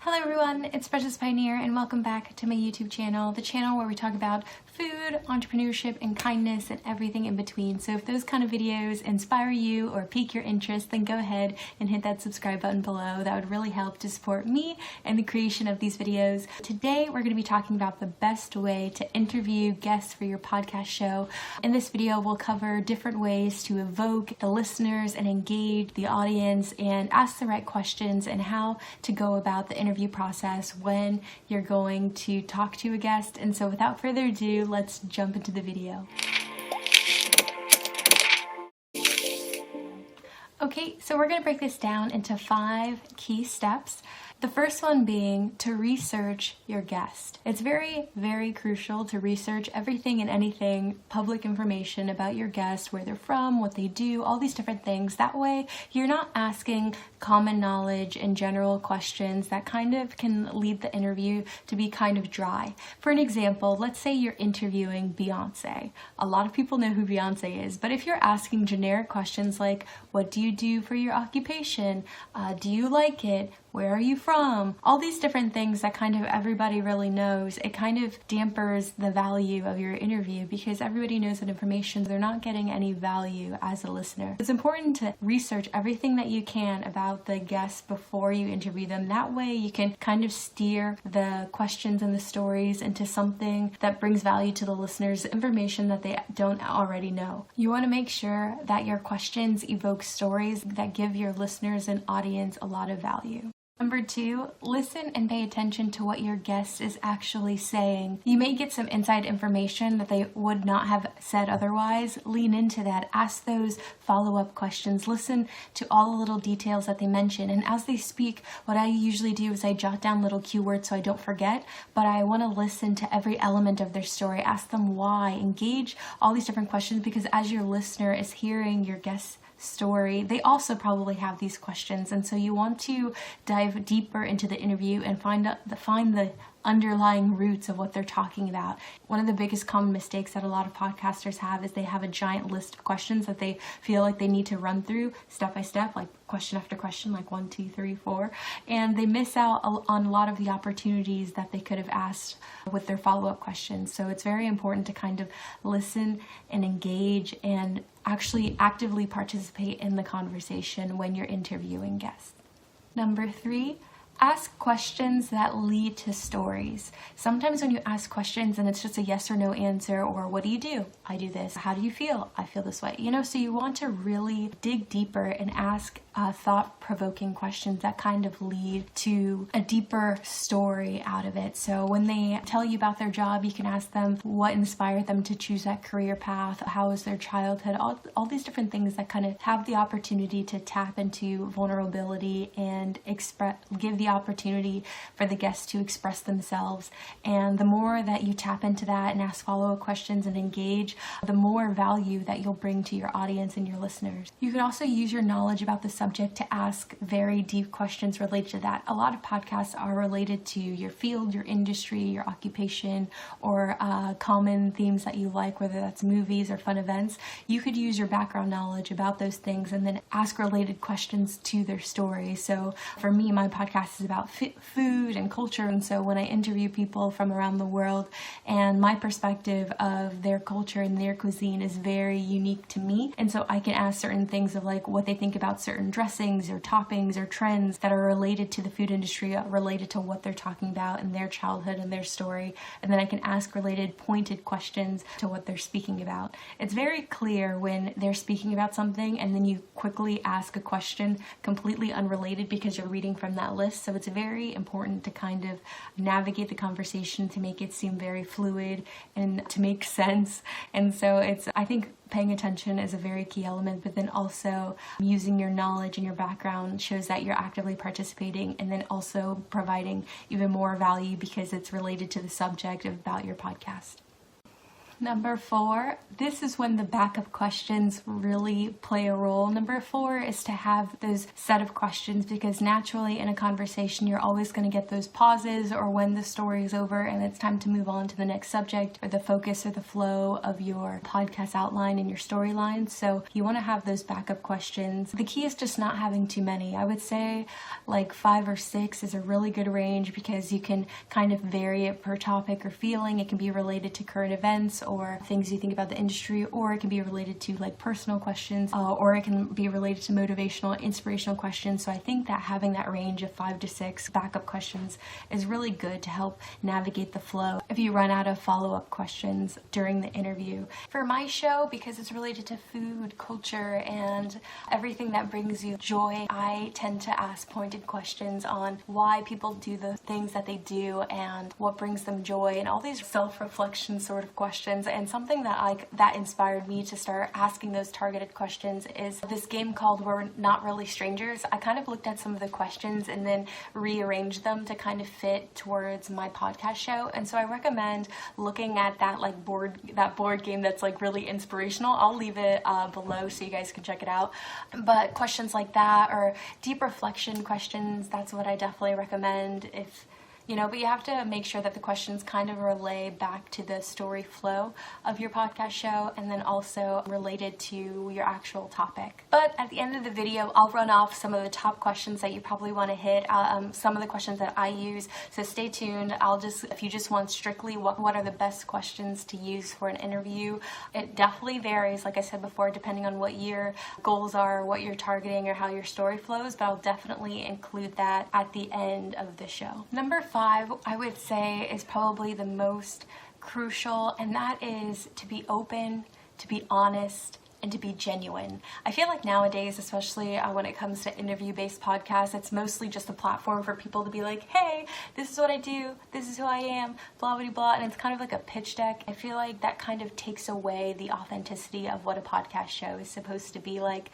Hello everyone, it's Precious Pioneer and welcome back to my YouTube channel, the channel where we talk about food, entrepreneurship, and kindness and everything in between. So if those kind of videos inspire you or pique your interest, then go ahead and hit that subscribe button below. That would really help to support me and the creation of these videos. Today we're going to be talking about the best way to interview guests for your podcast show. In this video we'll cover different ways to evoke the listeners and engage the audience and ask the right questions and how to go about the interview process when you're going to talk to a guest. And so without further ado, let's jump into the video. Okay, so we're going to break this down into 5 key steps. The first one being to research your guest. It's very, very crucial to research everything and anything, public information about your guest, where they're from, what they do, all these different things. That way, you're not asking common knowledge and general questions that kind of can lead the interview to be kind of dry. For an example, let's say you're interviewing Beyonce. A lot of people know who Beyonce is, but if you're asking generic questions like, what do you do for your occupation? Do you like it? Where are you from? All these different things that kind of everybody really knows, it kind of dampers the value of your interview because everybody knows that information, they're not getting any value as a listener. It's important to research everything that you can about the guests before you interview them. That way you can kind of steer the questions and the stories into something that brings value to the listeners, information that they don't already know. You want to make sure that your questions evoke stories that give your listeners and audience a lot of value. Number 2, listen and pay attention to what your guest is actually saying. You may get some inside information that they would not have said otherwise. Lean into that. Ask those follow-up questions. Listen to all the little details that they mention. And as they speak, what I usually do is I jot down little keywords so I don't forget, but I want to listen to every element of their story. Ask them why. Engage all these different questions because as your listener is hearing your guest's story, they also probably have these questions, and so you want to dive deeper into the interview and find the underlying roots of what they're talking about. One of the biggest common mistakes that a lot of podcasters have is they have a giant list of questions that they feel like they need to run through step by step, like question after question, like 1, 2, 3, 4, and they miss out on a lot of the opportunities that they could have asked with their follow-up questions. So it's very important to kind of listen and engage and actually actively participate in the conversation when you're interviewing guests. Number 3, ask questions that lead to stories. Sometimes when you ask questions and it's just a yes or no answer, or what do you do? I do this. How do you feel? I feel this way. So you want to really dig deeper and ask thought-provoking questions that kind of lead to a deeper story out of it. So when they tell you about their job, you can ask them what inspired them to choose that career path, how was their childhood, all these different things that kind of have the opportunity to tap into vulnerability and give the opportunity for the guests to express themselves. And the more that you tap into that and ask follow-up questions and engage, the more value that you'll bring to your audience and your listeners. You can also use your knowledge about the subject to ask very deep questions related to that. A lot of podcasts are related to your field, your industry, your occupation, or common themes that you like, whether that's movies or fun events. You could use your background knowledge about those things and then ask related questions to their story. So for me, my podcast is about food and culture, and so when I interview people from around the world, and my perspective of their culture and their cuisine is very unique to me, and so I can ask certain things of like what they think about certain dressings or toppings or trends that are related to the food industry, related to what they're talking about in their childhood and their story, and then I can ask related pointed questions to what they're speaking about. It's very clear when they're speaking about something and then you quickly ask a question completely unrelated because you're reading from that list. So it's very important to kind of navigate the conversation to make it seem very fluid and to make sense. And so I think paying attention is a very key element, but then also using your knowledge and your background shows that you're actively participating and then also providing even more value because it's related to the subject about your podcast. Number 4, this is when the backup questions really play a role. Number 4 is to have those set of questions, because naturally in a conversation you're always going to get those pauses, or when the story is over and it's time to move on to the next subject, or the focus or the flow of your podcast outline and your storyline. So you want to have those backup questions. The key is just not having too many. I would say like 5 or 6 is a really good range, because you can kind of vary it per topic or feeling. It can be related to current events or things you think about the industry, or it can be related to like personal questions, or it can be related to motivational, inspirational questions. So I think that having that range of 5 to 6 backup questions is really good to help navigate the flow if you run out of follow-up questions during the interview. For my show, because it's related to food, culture, and everything that brings you joy, I tend to ask pointed questions on why people do the things that they do and what brings them joy, and all these self-reflection sort of questions. And something that inspired me to start asking those targeted questions is this game called We're Not Really Strangers. I kind of looked at some of the questions and then rearranged them to kind of fit towards my podcast show. And so I recommend looking at that board game that's like really inspirational. I'll leave it below so you guys can check it out. But questions like that, or deep reflection questions, that's what I definitely recommend. But you have to make sure that the questions kind of relay back to the story flow of your podcast show, and then also related to your actual topic. But at the end of the video, I'll run off some of the top questions that you probably want to hit, some of the questions that I use. So stay tuned. If you just want strictly what are the best questions to use for an interview, it definitely varies, like I said before, depending on what your goals are, what you're targeting, or how your story flows, but I'll definitely include that at the end of the show. Number 5, I would say, is probably the most crucial, and that is to be open, to be honest, and to be genuine. I feel like nowadays, especially when it comes to interview-based podcasts, it's mostly just a platform for people to be like, hey, this is what I do, this is who I am, blah, blah, blah, and it's kind of like a pitch deck. I feel like that kind of takes away the authenticity of what a podcast show is supposed to be like,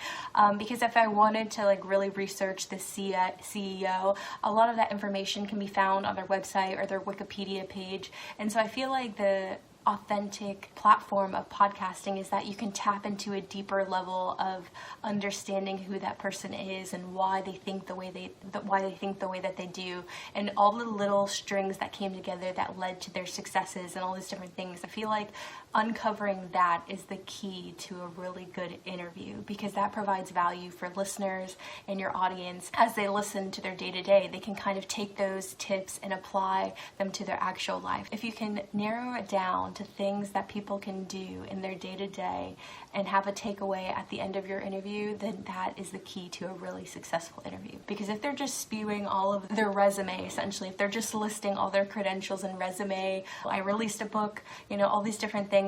because if I wanted to like really research the CEO, a lot of that information can be found on their website or their Wikipedia page, and so I feel like the authentic platform of podcasting is that you can tap into a deeper level of understanding who that person is and why they think the way that they do, and all the little strings that came together that led to their successes and all these different things. I feel like uncovering that is the key to a really good interview, because that provides value for listeners and your audience as they listen to their day-to-day. They can kind of take those tips and apply them to their actual life. If you can narrow it down to things that people can do in their day-to-day and have a takeaway at the end of your interview, then that is the key to a really successful interview. Because if they're just spewing all of their resume, essentially, if they're just listing all their credentials and resume, I released a book, all these different things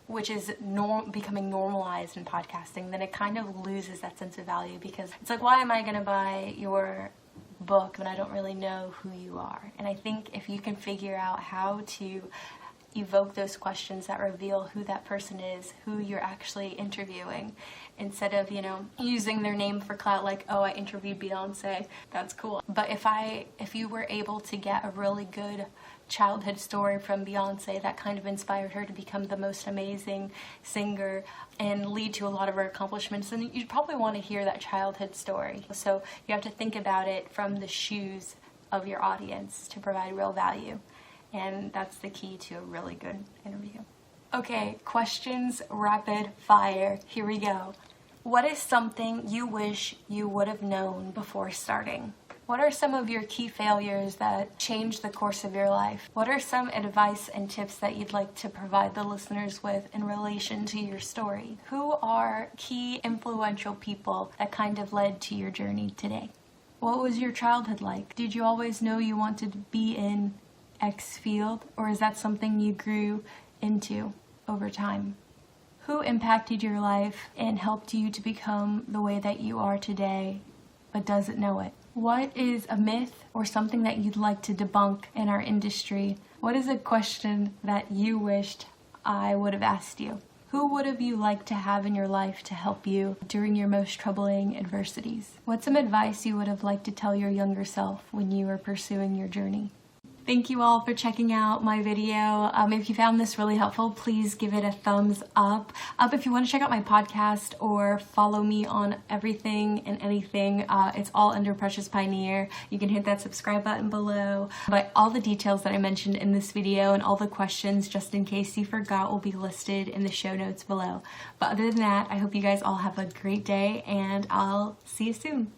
which is becoming normalized in podcasting, then it kind of loses that sense of value, because it's like, why am I going to buy your book when I don't really know who you are? And I think if you can figure out how to evoke those questions that reveal who that person is, who you're actually interviewing, instead of, using their name for clout, like, oh, I interviewed Beyonce, that's cool. But if you were able to get a really good childhood story from Beyonce that kind of inspired her to become the most amazing singer and lead to a lot of her accomplishments, then you'd probably want to hear that childhood story. So you have to think about it from the shoes of your audience to provide real value. And that's the key to a really good interview. Okay, questions rapid fire. Here we go. What is something you wish you would have known before starting? What are some of your key failures that changed the course of your life? What are some advice and tips that you'd like to provide the listeners with in relation to your story? Who are key influential people that kind of led to your journey today? What was your childhood like? Did you always know you wanted to be in X field, or is that something you grew into over time? Who impacted your life and helped you to become the way that you are today, but doesn't know it? What is a myth or something that you'd like to debunk in our industry? What is a question that you wished I would have asked you? Who would have you liked to have in your life to help you during your most troubling adversities? What's some advice you would have liked to tell your younger self when you were pursuing your journey? Thank you all for checking out my video. If you found this really helpful, please give it a thumbs up. If you want to check out my podcast or follow me on everything and anything, it's all under Precious Pioneer. You can hit that subscribe button below. But all the details that I mentioned in this video and all the questions, just in case you forgot, will be listed in the show notes below. But other than that, I hope you guys all have a great day, and I'll see you soon.